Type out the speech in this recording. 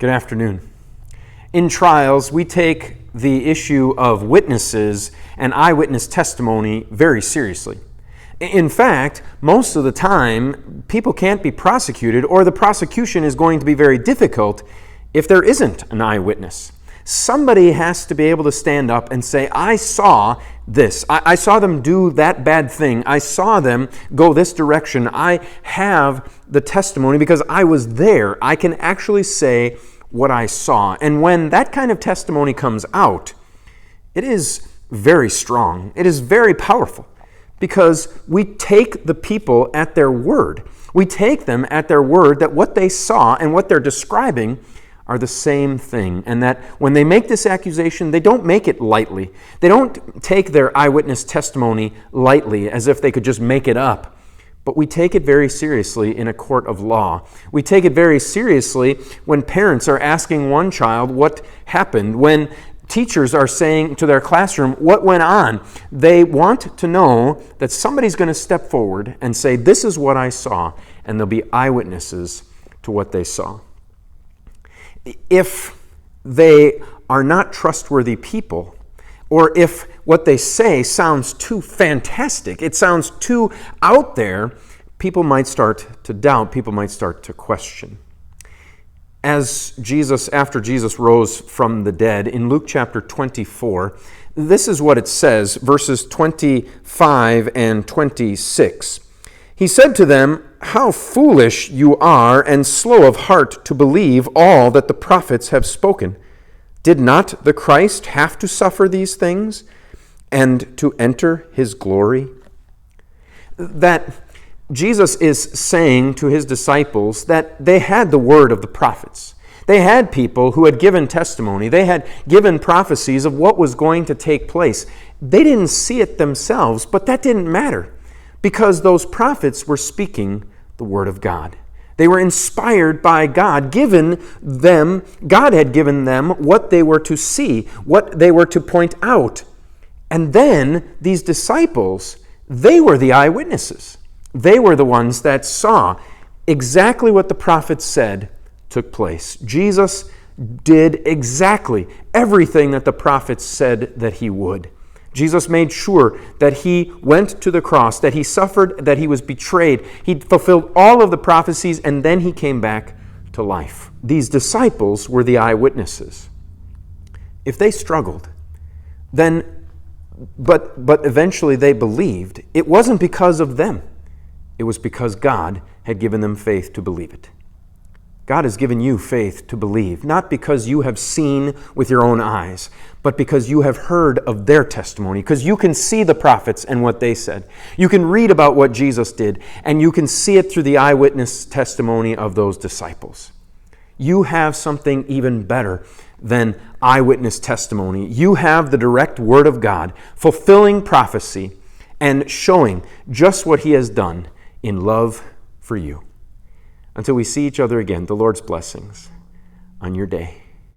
Good afternoon. In trials, we take the issue of witnesses and eyewitness testimony very seriously. In fact, most of the time, people can't be prosecuted, or the prosecution is going to be very difficult if there isn't an eyewitness. Somebody has to be able to stand up and say, I saw this. I saw them do that bad thing. I saw them go this direction. I have the testimony because I was there. I can actually say what I saw. And when that kind of testimony comes out, it is very strong. It is very powerful because we take the people at their word. We take them at their word that what they saw and what they're describing are the same thing, and that when they make this accusation, they don't make it lightly. They don't take their eyewitness testimony lightly as if they could just make it up. But we take it very seriously in a court of law. We take it very seriously when parents are asking one child what happened, when teachers are saying to their classroom what went on. They want to know that somebody's going to step forward and say, this is what I saw, and there'll be eyewitnesses to what they saw. If they are not trustworthy people, or if what they say sounds too fantastic, it sounds too out there, people might start to doubt, people might start to question. After Jesus rose from the dead, in Luke chapter 24, this is what it says, verses 25 and 26. He said to them, "How foolish you are and slow of heart to believe all that the prophets have spoken. Did not the Christ have to suffer these things and to enter his glory?" That Jesus is saying to his disciples that they had the word of the prophets. They had people who had given testimony. They had given prophecies of what was going to take place. They didn't see it themselves, but that didn't matter because those prophets were speaking the word of God. They were inspired by God. God had given them what they were to see, what they were to point out. And then these disciples, they were the eyewitnesses. They were the ones that saw exactly what the prophets said took place. Jesus did exactly everything that the prophets said that he would. Jesus made sure that he went to the cross, that he suffered, that he was betrayed. He fulfilled all of the prophecies, and then he came back to life. These disciples were the eyewitnesses. If they struggled, but eventually they believed, it wasn't because of them. It was because God had given them faith to believe it. God has given you faith to believe, not because you have seen with your own eyes, but because you have heard of their testimony, because you can see the prophets and what they said. You can read about what Jesus did, and you can see it through the eyewitness testimony of those disciples. You have something even better than eyewitness testimony. You have the direct word of God, fulfilling prophecy and showing just what he has done in love for you. Until we see each other again, the Lord's blessings on your day.